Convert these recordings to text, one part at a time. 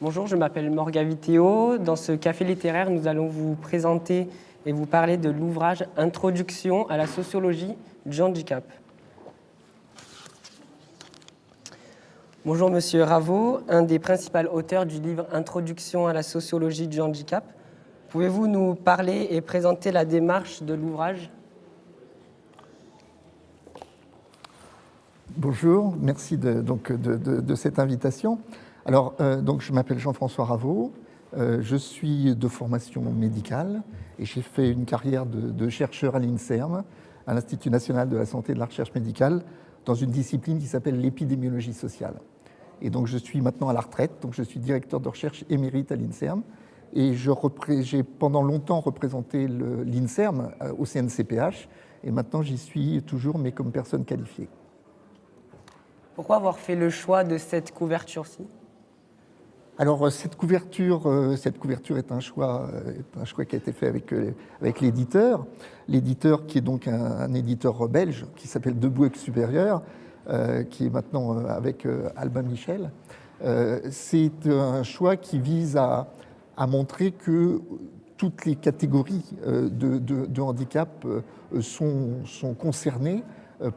Bonjour, je m'appelle Morga Viteo. Dans ce café littéraire, nous allons vous présenter et vous parler de l'ouvrage Introduction à la sociologie du handicap. Bonjour Monsieur Raveau, un des principaux auteurs du livre Introduction à la sociologie du handicap. Pouvez-vous nous parler et présenter la démarche de l'ouvrage ? Bonjour, merci de cette invitation. Alors, donc, je m'appelle Jean-François Raveau, je suis de formation médicale et j'ai fait une carrière de chercheur à l'INSERM, à l'Institut national de la santé et de la recherche médicale, dans une discipline qui s'appelle l'épidémiologie sociale. Et donc, je suis maintenant à la retraite, donc je suis directeur de recherche émérite à l'INSERM et j'ai pendant longtemps représenté l'INSERM au CNCPH et maintenant j'y suis toujours, mais comme personne qualifiée. Pourquoi avoir fait le choix de cette couverture-ci ? Alors cette couverture est un choix qui a été fait avec l'éditeur. L'éditeur qui est donc un éditeur belge qui s'appelle Debouec Supérieur, qui est maintenant avec Albin Michel. C'est un choix qui vise à montrer que toutes les catégories de handicap sont concernées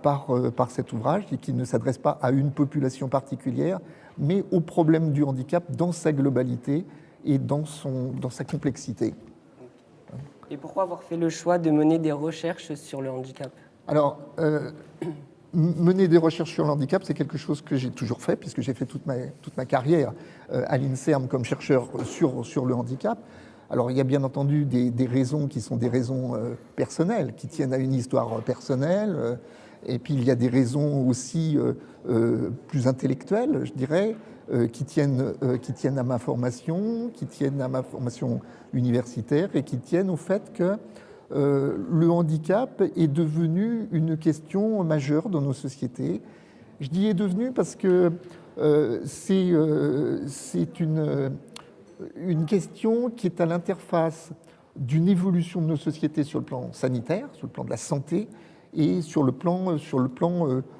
par cet ouvrage et qui ne s'adresse pas à une population particulière, mais au problème du handicap dans sa globalité et dans sa complexité. Et pourquoi avoir fait le choix de mener des recherches sur le handicap ? Alors, mener des recherches sur le handicap, c'est quelque chose que j'ai toujours fait, puisque j'ai fait toute ma carrière à l'INSERM comme chercheur sur le handicap. Alors, il y a bien entendu des raisons qui sont des raisons personnelles, qui tiennent à une histoire personnelle, et puis il y a des raisons aussi plus intellectuelles, je dirais, qui tiennent à ma formation, qui tiennent à ma formation universitaire et qui tiennent au fait que le handicap est devenu une question majeure dans nos sociétés. Je dis est devenu parce que c'est une question qui est à l'interface d'une évolution de nos sociétés sur le plan sanitaire, sur le plan de la santé, et sur le plan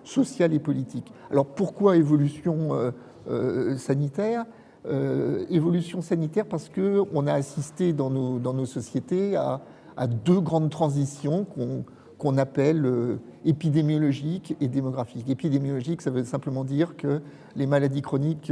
social et politique. Alors pourquoi évolution sanitaire ? Évolution sanitaire parce qu'on a assisté dans nos sociétés à deux grandes transitions qu'on appelle épidémiologiques et démographiques. Épidémiologique, ça veut simplement dire que les maladies chroniques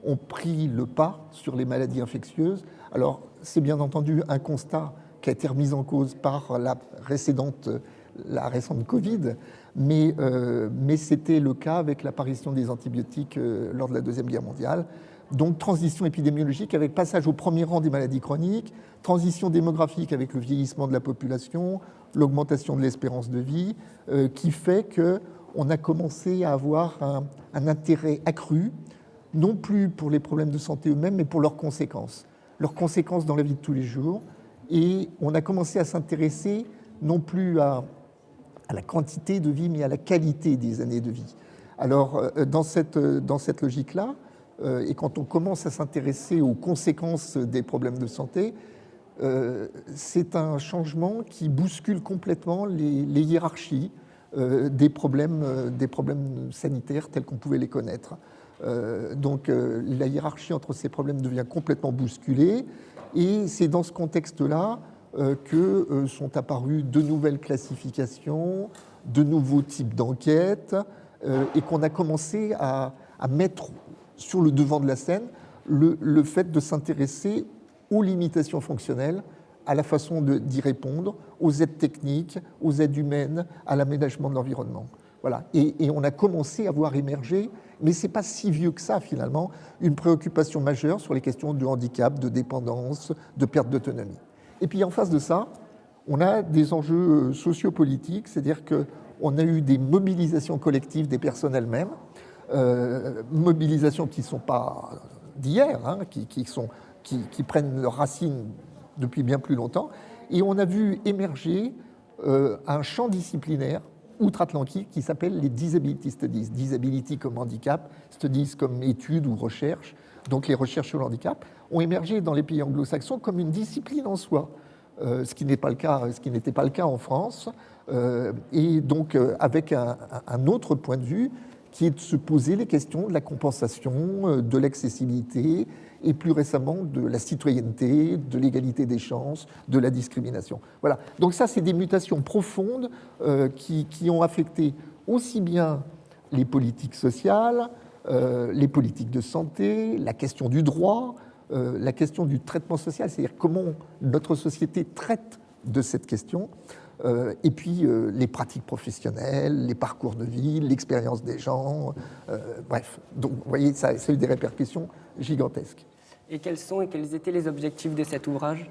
ont pris le pas sur les maladies infectieuses. Alors c'est bien entendu un constat qui a été remis en cause par la récente Covid, mais c'était le cas avec l'apparition des antibiotiques lors de la Deuxième Guerre mondiale. Donc transition épidémiologique avec passage au premier rang des maladies chroniques, transition démographique avec le vieillissement de la population, l'augmentation de l'espérance de vie, qui fait qu'on a commencé à avoir un intérêt accru, non plus pour les problèmes de santé eux-mêmes, mais pour leurs conséquences dans la vie de tous les jours. Et on a commencé à s'intéresser non plus à la quantité de vie, mais à la qualité des années de vie. Alors, dans cette logique-là, et quand on commence à s'intéresser aux conséquences des problèmes de santé, c'est un changement qui bouscule complètement les hiérarchies des problèmes sanitaires tels qu'on pouvait les connaître. Donc, la hiérarchie entre ces problèmes devient complètement bousculée, et c'est dans ce contexte-là que sont apparues de nouvelles classifications, de nouveaux types d'enquêtes, et qu'on a commencé à mettre sur le devant de la scène le fait de s'intéresser aux limitations fonctionnelles, à la façon d'y répondre, aux aides techniques, aux aides humaines, à l'aménagement de l'environnement. Voilà. Et on a commencé à voir émerger, mais ce n'est pas si vieux que ça finalement, une préoccupation majeure sur les questions de handicap, de dépendance, de perte d'autonomie. Et puis en face de ça, on a des enjeux sociopolitiques, c'est-à-dire qu'on a eu des mobilisations collectives des personnes elles-mêmes, mobilisations qui ne sont pas d'hier, hein, qui prennent leurs racines depuis bien plus longtemps, et on a vu émerger un champ disciplinaire outre-Atlantique qui s'appelle les Disability Studies. Disability comme handicap, Studies comme études ou recherche. Donc les recherches sur le handicap ont émergé dans les pays anglo-saxons comme une discipline en soi, ce qui n'était pas le cas en France, et donc avec un autre point de vue qui est de se poser les questions de la compensation, de l'accessibilité, et plus récemment de la citoyenneté, de l'égalité des chances, de la discrimination. Voilà. Donc ça, c'est des mutations profondes qui ont affecté aussi bien les politiques sociales, les politiques de santé, la question du droit, la question du traitement social, c'est-à-dire comment notre société traite de cette question, et puis les pratiques professionnelles, les parcours de vie, l'expérience des gens, bref. Donc vous voyez, ça a eu des répercussions gigantesques. Et quels étaient les objectifs de cet ouvrage?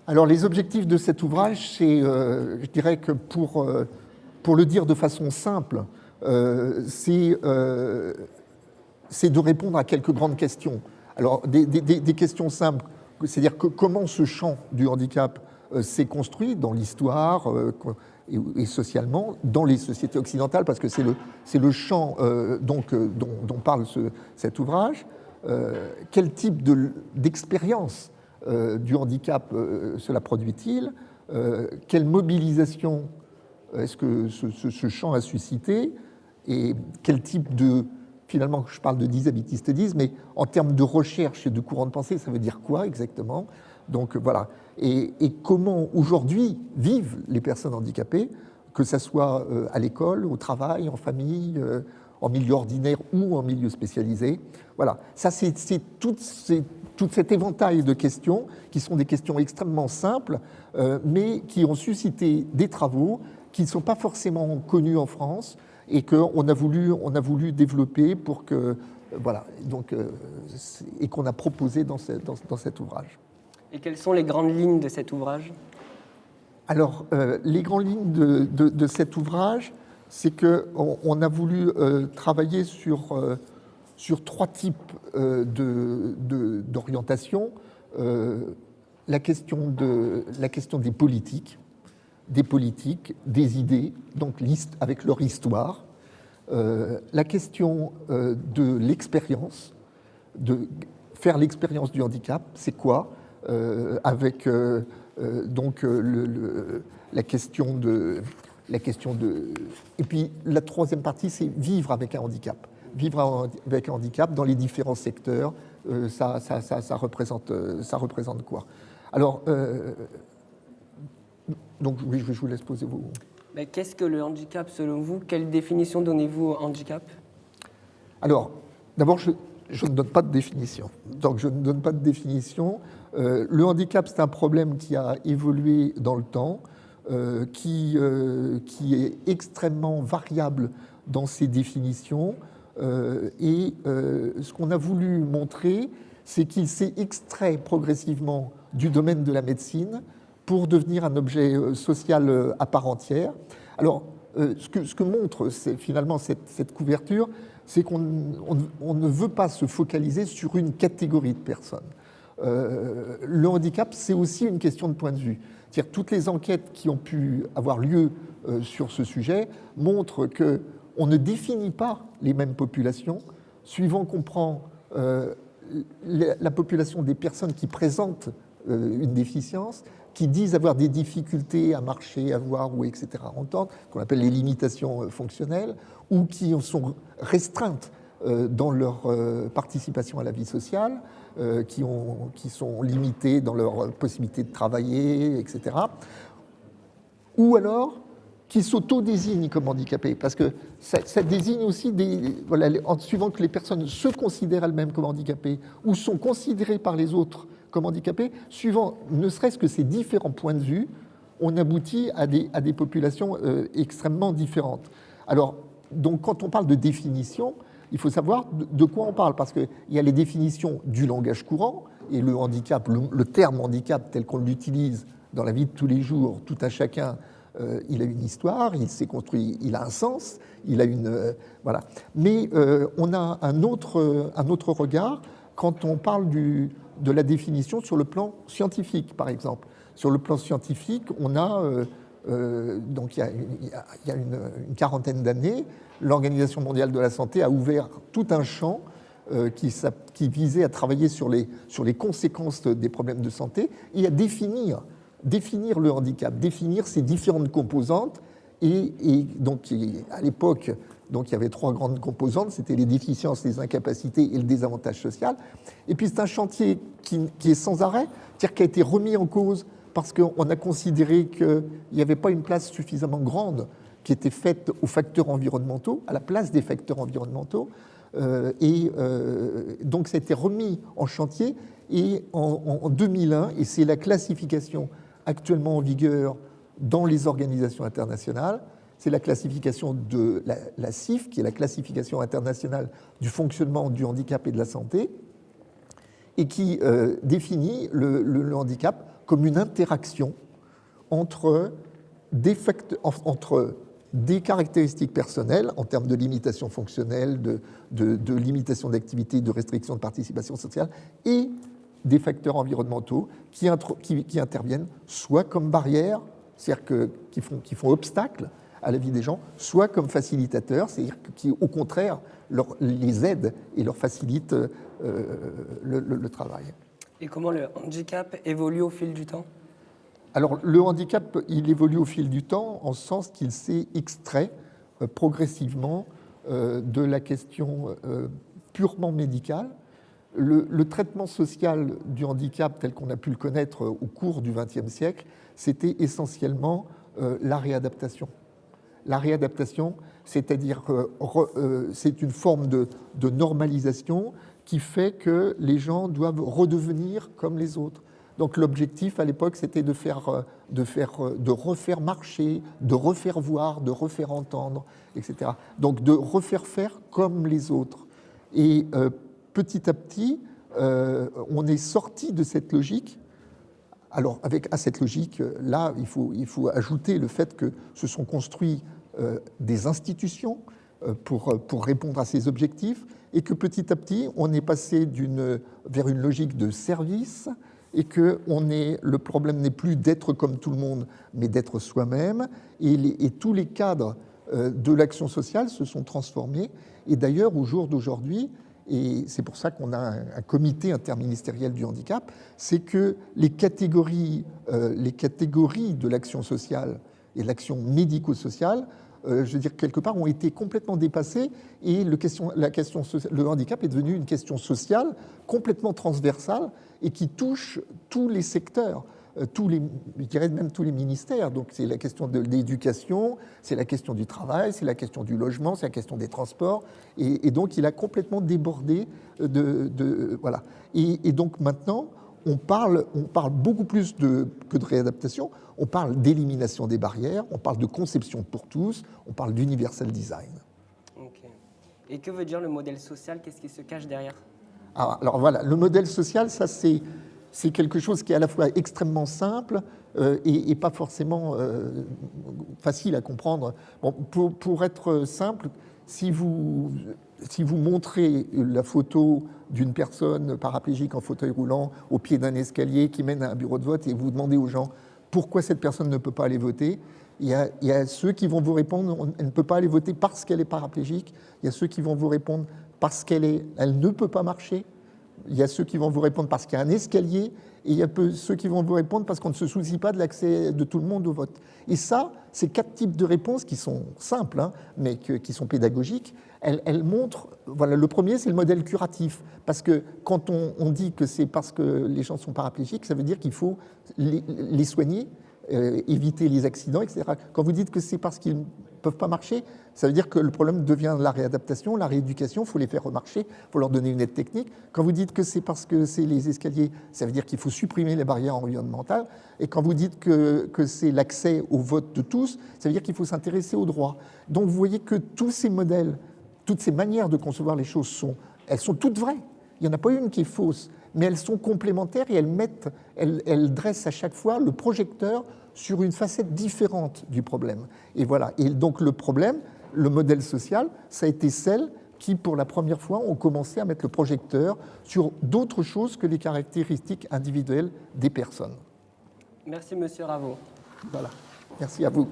Alors les objectifs de cet ouvrage, c'est, je dirais que pour le dire de façon simple, c'est de répondre à quelques grandes questions. Alors des questions simples, c'est-à-dire que comment ce champ du handicap s'est construit dans l'histoire et socialement dans les sociétés occidentales, parce que c'est le champ dont parle cet ouvrage. Quel type d'expérience du handicap cela produit-il? Quelle mobilisation est-ce que ce champ a suscité? Et quel type de... Finalement, je parle de disabilitistes, mais en termes de recherche et de courant de pensée, ça veut dire quoi exactement? Donc voilà. Et comment aujourd'hui vivent les personnes handicapées, que ce soit à l'école, au travail, en famille, en milieu ordinaire ou en milieu spécialisé. Voilà, ça c'est tout cet éventail de questions qui sont des questions extrêmement simples, mais qui ont suscité des travaux qui ne sont pas forcément connus en France et qu'on a voulu développer pour que, voilà, donc, et qu'on a proposé dans cet ouvrage. Et quelles sont les grandes lignes de cet ouvrage? Alors, les grandes lignes de cet ouvrage, c'est qu'on a voulu travailler sur trois types d'orientation. La question des politiques, des idées, donc avec leur histoire. La question de l'expérience, de faire l'expérience du handicap, c'est quoi? Avec donc la question de... Et puis la troisième partie, c'est vivre avec un handicap. Vivre avec un handicap dans les différents secteurs, ça représente quoi? Alors, donc oui, je vous laisse poser vos... Mais qu'est-ce que le handicap selon vous? Quelle définition donnez-vous au handicap? Alors, d'abord, je ne donne pas de définition. Donc, je ne donne pas de définition. Le handicap, c'est un problème qui a évolué dans le temps, qui est extrêmement variable dans ses définitions. Et ce qu'on a voulu montrer, c'est qu'il s'est extrait progressivement du domaine de la médecine pour devenir un objet social à part entière. Alors, ce que montre finalement cette couverture, c'est qu'on ne veut pas se focaliser sur une catégorie de personnes. Le handicap, c'est aussi une question de point de vue. C'est-à-dire toutes les enquêtes qui ont pu avoir lieu sur ce sujet montrent qu'on ne définit pas les mêmes populations, suivant qu'on prend la population des personnes qui présentent une déficience, qui disent avoir des difficultés à marcher, à voir ou etc., à entendre, qu'on appelle les limitations fonctionnelles, ou qui sont restreintes dans leur participation à la vie sociale, qui sont limitées dans leur possibilité de travailler, etc. Ou alors qui s'auto-désignent comme handicapés, parce que ça désigne aussi voilà, en suivant que les personnes se considèrent elles-mêmes comme handicapées ou sont considérées par les autres comme handicapés, suivant ne serait-ce que ces différents points de vue, on aboutit à des populations extrêmement différentes. Alors, donc, quand on parle de définition, il faut savoir de quoi on parle, parce qu'il y a les définitions du langage courant, et le handicap, le terme handicap tel qu'on l'utilise dans la vie de tous les jours, tout à chacun, il a une histoire, il s'est construit, il a un sens, il a une... voilà. Mais on a un autre regard quand on parle de la définition sur le plan scientifique, par exemple. Sur le plan scientifique, on a, donc il y a une quarantaine d'années, l'Organisation mondiale de la santé a ouvert tout un champ qui visait à travailler sur les conséquences des problèmes de santé et à définir le handicap, définir ses différentes composantes. Et donc, à l'époque, Donc il y avait 3 grandes composantes, c'était les déficiences, les incapacités et le désavantage social. Et puis c'est un chantier qui est sans arrêt, c'est-à-dire qui a été remis en cause parce qu'on a considéré qu'il n'y avait pas une place suffisamment grande qui était faite aux facteurs environnementaux, à la place des facteurs environnementaux. Donc ça a été remis en chantier et en 2001, et c'est la classification actuellement en vigueur dans les organisations internationales, c'est la classification de la CIF, qui est la classification internationale du fonctionnement du handicap et de la santé, et qui définit le handicap comme une interaction entre des caractéristiques personnelles en termes de limitation fonctionnelle, de limitation d'activité, de restriction de participation sociale, et des facteurs environnementaux qui interviennent soit comme barrières, c'est-à-dire qui font obstacle à la vie des gens, soit comme facilitateurs, c'est-à-dire qui, au contraire, les aident et leur facilitent le travail. Et comment le handicap évolue au fil du temps ? Alors, le handicap, il évolue au fil du temps, en ce sens qu'il s'est extrait progressivement de la question purement médicale. Le traitement social du handicap, tel qu'on a pu le connaître au cours du XXe siècle, c'était essentiellement la réadaptation. La réadaptation, c'est-à-dire c'est une forme de normalisation qui fait que les gens doivent redevenir comme les autres. Donc l'objectif à l'époque, c'était de refaire marcher, de refaire voir, de refaire entendre, etc. Donc de refaire faire comme les autres. Et petit à petit, on est sorti de cette logique. Alors à cette logique, là, il faut ajouter le fait que se sont construits des institutions pour répondre à ces objectifs, et que petit à petit, on est passé vers une logique de service, et que le problème n'est plus d'être comme tout le monde, mais d'être soi-même. Et tous les cadres de l'action sociale se sont transformés. Et d'ailleurs, au jour d'aujourd'hui, et c'est pour ça qu'on a un comité interministériel du handicap, c'est que les catégories de l'action sociale et de l'action médico-sociale, je veux dire, quelque part, ont été complètement dépassées, et le handicap est devenu une question sociale complètement transversale et qui touche tous les secteurs, je dirais même tous les ministères. Donc c'est la question de l'éducation, c'est la question du travail, c'est la question du logement, c'est la question des transports, et donc il a complètement débordé voilà. Et donc maintenant, on parle beaucoup plus que de réadaptation, on parle d'élimination des barrières, on parle de conception pour tous, on parle d'universal design. Ok. Et que veut dire le modèle social ? Qu'est-ce qui se cache derrière ? Alors voilà, le modèle social, ça c'est quelque chose qui est à la fois extrêmement simple et pas forcément facile à comprendre. Bon, pour être simple, si vous montrez la photo d'une personne paraplégique en fauteuil roulant au pied d'un escalier qui mène à un bureau de vote, et vous demandez aux gens pourquoi cette personne ne peut pas aller voter, il y a ceux qui vont vous répondre elle ne peut pas aller voter parce qu'elle est paraplégique, il y a ceux qui vont vous répondre parce qu'elle ne peut pas marcher, il y a ceux qui vont vous répondre parce qu'il y a un escalier, et il y a ceux qui vont vous répondre parce qu'on ne se soucie pas de l'accès de tout le monde au vote. Et ça, ces 4 types de réponses qui sont simples, hein, mais qui sont pédagogiques, elles montrent, voilà, le premier, c'est le modèle curatif, parce que quand on dit que c'est parce que les gens sont paraplégiques, ça veut dire qu'il faut les soigner, éviter les accidents, etc. Quand vous dites que c'est parce qu'ils ne peuvent pas marcher, ça veut dire que le problème devient la réadaptation, la rééducation, il faut les faire remarcher, il faut leur donner une aide technique. Quand vous dites que c'est parce que c'est les escaliers, ça veut dire qu'il faut supprimer les barrières environnementales. Et quand vous dites que c'est l'accès au vote de tous, ça veut dire qu'il faut s'intéresser aux droits. Donc vous voyez que tous ces modèles, toutes ces manières de concevoir les choses elles sont toutes vraies. Il n'y en a pas une qui est fausse, mais elles sont complémentaires, et elles dressent à chaque fois le projecteur sur une facette différente du problème. Et voilà. Et donc le problème, le modèle social, ça a été celle qui, pour la première fois, ont commencé à mettre le projecteur sur d'autres choses que les caractéristiques individuelles des personnes. Merci, Monsieur Ravo. Voilà. Merci à vous.